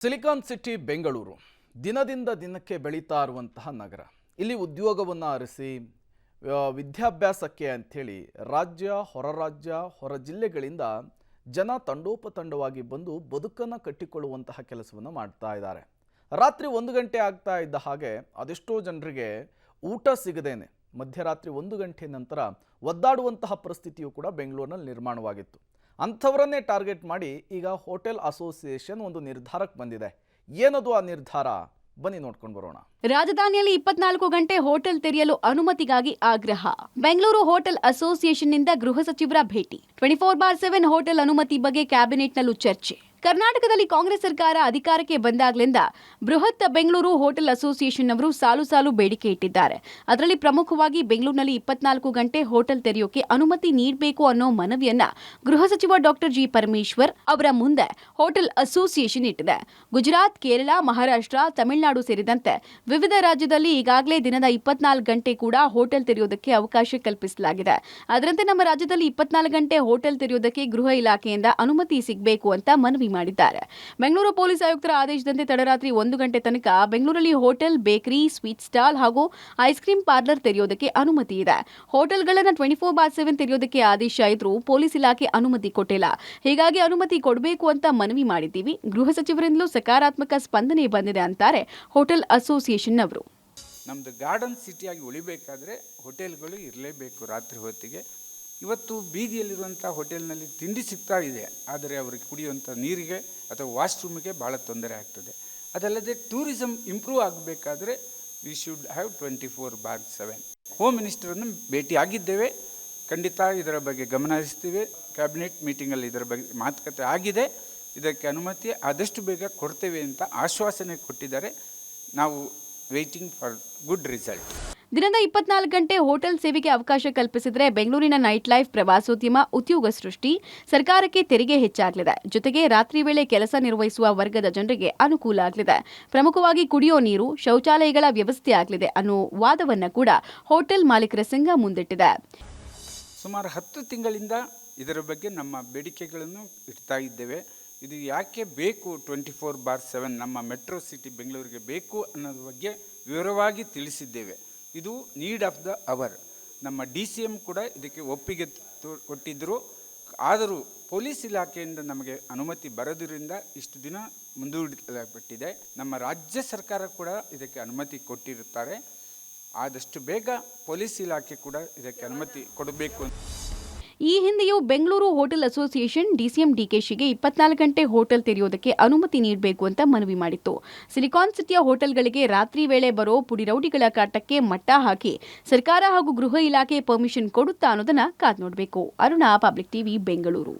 Silicon city Bengaluru ದಿನದಿಂದ ದಿನಕ್ಕೆ ಬೆಳೀತಾ ಇರುವಂತಹ ನಗರ. ಇಲ್ಲಿ ಉದ್ಯೋಗವನ್ನು ಅರಸಿ ವಿದ್ಯಾಭ್ಯಾಸಕ್ಕೆ ಅಂಥೇಳಿ ರಾಜ್ಯ ಹೊರ ಜಿಲ್ಲೆಗಳಿಂದ ಜನ ತಂಡೋಪತಂಡವಾಗಿ ಬಂದು ಬದುಕನ್ನು ಕಟ್ಟಿಕೊಳ್ಳುವಂತಹ ಕೆಲಸವನ್ನು ಮಾಡ್ತಾ ಇದ್ದಾರೆ. ರಾತ್ರಿ 1 ಗಂಟೆ ಆಗ್ತಾ ಇದ್ದ ಹಾಗೆ ಅದೆಷ್ಟೋ ಜನರಿಗೆ ಊಟ ಸಿಗದೇನೆ ಮಧ್ಯರಾತ್ರಿ 1 ಗಂಟೆ ನಂತರ ಒದ್ದಾಡುವಂತಹ ಪರಿಸ್ಥಿತಿಯು ಕೂಡ ಬೆಂಗಳೂರಿನಲ್ಲಿ ನಿರ್ಮಾಣವಾಗಿತ್ತು. ಅಂಥವರನ್ನೇ ಟಾರ್ಗೆಟ್ ಮಾಡಿ ಈಗ ಹೋಟೆಲ್ ಅಸೋಸಿಯೇಷನ್ ಒಂದು ನಿರ್ಧಾರಕ್ಕೆ ಬಂದಿದೆ. ಏನದು ಆ ನಿರ್ಧಾರ? ಬನ್ನಿ ನೋಡ್ಕೊಂಡು ಬರೋಣ. ರಾಜಧಾನಿಯಲ್ಲಿ 24 ಗಂಟೆ ಹೋಟೆಲ್ ತೆರೆಯಲು ಅನುಮತಿಗಾಗಿ ಆಗ್ರಹ. ಬೆಂಗಳೂರು ಹೋಟೆಲ್ ಅಸೋಸಿಯೇಷನ್ನಿಂದ ಗೃಹ ಸಚಿವರ ಭೇಟಿ. 24/7 ಹೋಟೆಲ್ ಅನುಮತಿ ಬಗ್ಗೆ ಕ್ಯಾಬಿನೆಟ್ನಲ್ಲೂ ಚರ್ಚೆ. ಕರ್ನಾಟಕದಲ್ಲಿ ಕಾಂಗ್ರೆಸ್ ಸರ್ಕಾರ ಅಧಿಕಾರಕ್ಕೆ ಬಂದಾಗಲಿಂದ ಬೃಹತ್ ಬೆಂಗಳೂರು ಹೋಟೆಲ್ ಅಸೋಸಿಯೇಷನ್ ಅವರು ಸಾಲು ಬೇಡಿಕೆ ಇಟ್ಟಿದ್ದಾರೆ. ಅದರಲ್ಲಿ ಪ್ರಮುಖವಾಗಿ ಬೆಂಗಳೂರಿನಲ್ಲಿ 24 ಗಂಟೆ ಹೋಟೆಲ್ ತೆರೆಯೋಕೆ ಅನುಮತಿ ನೀಡಬೇಕು ಅನ್ನೋ ಮನವಿಯನ್ನ ಗೃಹ ಸಚಿವ ಡಾಕ್ಟರ್ ಜಿ ಪರಮೇಶ್ವರ್ ಅವರ ಮುಂದೆ ಹೋಟೆಲ್ ಅಸೋಸಿಯೇಷನ್ ಇಟ್ಟಿದೆ. ಗುಜರಾತ್, ಕೇರಳ, ಮಹಾರಾಷ್ಟ್ರ, ತಮಿಳುನಾಡು ಸೇರಿದಂತೆ ವಿವಿಧ ರಾಜ್ಯದಲ್ಲಿ ಈಗಾಗಲೇ ದಿನದ 24 ಗಂಟೆ ಕೂಡ ಹೋಟೆಲ್ ತೆರೆಯೋದಕ್ಕೆ ಅವಕಾಶ ಕಲ್ಪಿಸಲಾಗಿದೆ. ಅದರಂತೆ ನಮ್ಮ ರಾಜ್ಯದಲ್ಲಿ 24 ಗಂಟೆ ಹೋಟೆಲ್ ತೆರೆಯೋದಕ್ಕೆ ಗೃಹ ಇಲಾಖೆಯಿಂದ ಅನುಮತಿ ಸಿಗಬೇಕು ಅಂತ ಮನವಿ ಮಾಡಿದ್ದಾರೆ. ಬೆಂಗಳೂರು ಪೊಲೀಸ್ ಆಯುಕ್ತರ ಆದೇಶದಂತೆ ತಡರಾತ್ರಿ 1 ಗಂಟೆ ತನಕ ಬೆಂಗಳೂರಲ್ಲಿ ಹೋಟೆಲ್, ಬೇಕರಿ, ಸ್ವೀಟ್ ಸ್ಟಾಲ್ ಹಾಗೂ ಐಸ್ ಕ್ರೀಂ ಪಾರ್ಲರ್ ತೆರೆಯೋದಕ್ಕೆ ಅನುಮತಿ ಇದೆ. ಹೋಟೆಲ್ಗಳನ್ನು 24/7 ತೆರೆಯೋದಕ್ಕೆ ಆದೇಶ ಇದ್ರೂ ಪೊಲೀಸ್ ಇಲಾಖೆ ಅನುಮತಿ ಕೊಟ್ಟಿಲ್ಲ. ಹೀಗಾಗಿ ಅನುಮತಿ ಕೊಡಬೇಕು ಅಂತ ಮನವಿ ಮಾಡಿದ್ದೀವಿ. ಗೃಹ ಸಚಿವರಿಂದಲೂ ಸಕಾರಾತ್ಮಕ ಸ್ಪಂದನೆ ಬಂದಿದೆ ಅಂತಾರೆ ಹೋಟೆಲ್ ಅಸೋಸಿಯೇಷನ್ ಅವರು. ನಮ್ಮದು ಗಾರ್ಡನ್ ಸಿಟಿಯಾಗಿ ಉಳಿಬೇಕಾದ್ರೆ ಹೋಟೆಲ್ಗಳು ಇರಲೇಬೇಕು. ರಾತ್ರಿ ಹೊತ್ತಿಗೆ ಇವತ್ತು ಬೀದಿಯಲ್ಲಿರುವಂಥ ಹೋಟೆಲ್ನಲ್ಲಿ ತಿಂಡಿ ಸಿಗ್ತಾ ಇದೆ, ಆದರೆ ಅವರಿಗೆ ಕುಡಿಯುವಂಥ ನೀರಿಗೆ ಅಥವಾ ವಾಶ್ರೂಮಿಗೆ ಭಾಳ ತೊಂದರೆ ಆಗ್ತದೆ. ಅದಲ್ಲದೆ ಟೂರಿಸಂ ಇಂಪ್ರೂವ್ ಆಗಬೇಕಾದ್ರೆ ವಿ ಶುಡ್ ಹ್ಯಾವ್ 24/7. ಹೋಮ್ ಮಿನಿಸ್ಟರನ್ನು ಭೇಟಿಯಾಗಿದ್ದೇವೆ, ಖಂಡಿತ ಇದರ ಬಗ್ಗೆ ಗಮನ ಹರಿಸ್ತೀವಿ. ಕ್ಯಾಬಿನೆಟ್ ಮೀಟಿಂಗಲ್ಲಿ ಇದರ ಬಗ್ಗೆ ಮಾತುಕತೆ ಆಗಿದೆ. ಇದಕ್ಕೆ ಅನುಮತಿ ಆದಷ್ಟು ಬೇಗ ಕೊಡ್ತೇವೆ ಅಂತ ಆಶ್ವಾಸನೆ ಕೊಟ್ಟಿದ್ದಾರೆ. ನಾವು ವೇಟಿಂಗ್ ಫಾರ್ ಗುಡ್ ರಿಸಲ್ಟ್. ದಿನದ 24 ಗಂಟೆ ಹೋಟೆಲ್ ಸೇವೆಗೆ ಅವಕಾಶ ಕಲ್ಪಿಸಿದರೆ ಬೆಂಗಳೂರಿನ ನೈಟ್ ಲೈಫ್, ಪ್ರವಾಸೋದ್ಯಮ, ಉದ್ಯೋಗ ಸೃಷ್ಟಿ, ಸರ್ಕಾರಕ್ಕೆ ತೆರಿಗೆ ಹೆಚ್ಚಾಗಲಿದೆ. ಜೊತೆಗೆ ರಾತ್ರಿ ವೇಳೆ ಕೆಲಸ ನಿರ್ವಹಿಸುವ ವರ್ಗದ ಜನರಿಗೆ ಅನುಕೂಲ ಆಗಲಿದೆ. ಪ್ರಮುಖವಾಗಿ ಕುಡಿಯೋ ನೀರು, ಶೌಚಾಲಯಗಳ ವ್ಯವಸ್ಥೆ ಆಗಲಿದೆ ಅನ್ನೋ ವಾದವನ್ನ ಕೂಡ ಹೋಟೆಲ್ ಮಾಲೀಕರ ಸಂಘ ಮುಂದಿಟ್ಟಿದೆ. ಸುಮಾರು 10 ತಿಂಗಳಿಂದ ಇದರ ಬಗ್ಗೆ ನಮ್ಮ ಬೇಡಿಕೆಗಳನ್ನು ಇಡ್ತಾ ಇದ್ದೇವೆ. ಇದು ಯಾಕೆ ಬೇಕು 24/7 ನಮ್ಮ ಮೆಟ್ರೋ ಸಿಟಿ ಬೆಂಗಳೂರಿಗೆ ಬೇಕು ಅನ್ನೋದ್ರ ಬಗ್ಗೆ ವಿವರವಾಗಿ ತಿಳಿಸಿದ್ದೇವೆ. ಇದು ನೀಡ್ ಆಫ್ ದ ಅವರ್. ನಮ್ಮ DCM ಕೂಡ ಇದಕ್ಕೆ ಒಪ್ಪಿಗೆ ಕೊಟ್ಟಿದ್ದರು. ಆದರೂ ಪೊಲೀಸ್ ಇಲಾಖೆಯಿಂದ ನಮಗೆ ಅನುಮತಿ ಬರೋದ್ರಿಂದ ಇಷ್ಟು ದಿನ ಮುಂದೂಡಲ್ಪಟ್ಟಿದೆ. ನಮ್ಮ ರಾಜ್ಯ ಸರ್ಕಾರ ಕೂಡ ಇದಕ್ಕೆ ಅನುಮತಿ ಕೊಟ್ಟಿರುತ್ತಾರೆ. ಆದಷ್ಟು ಬೇಗ ಪೊಲೀಸ್ ಇಲಾಖೆ ಕೂಡ ಇದಕ್ಕೆ ಅನುಮತಿ ಕೊಡಬೇಕು. ಈ ಹಿಂದೆಯೂ ಬೆಂಗಳೂರು ಹೋಟೆಲ್ ಅಸೋಸಿಯೇಷನ್ DCM DKಶಿಗೆ 24 ಗಂಟೆ ಹೋಟೆಲ್ ತೆರೆಯೋದಕ್ಕೆ ಅನುಮತಿ ನೀಡಬೇಕು ಅಂತ ಮನವಿ ಮಾಡಿತ್ತು. ಸಿಲಿಕಾನ್ ಸಿಟಿಯ ಹೋಟೆಲ್ಗಳಿಗೆ ರಾತ್ರಿ ವೇಳೆ ಬರೋ ಪುಡಿರೌಡಿಗಳ ಕಾಟಕ್ಕೆ ಮಟ್ಟ ಹಾಕಿ ಸರ್ಕಾರ ಹಾಗೂ ಗೃಹ ಇಲಾಖೆ ಪರ್ಮಿಷನ್ ಕೊಡುತ್ತಾ ಅನ್ನೋದನ್ನ ಕಾದ್ ನೋಡಬೇಕು. Aruna, public TV, Bengaluru.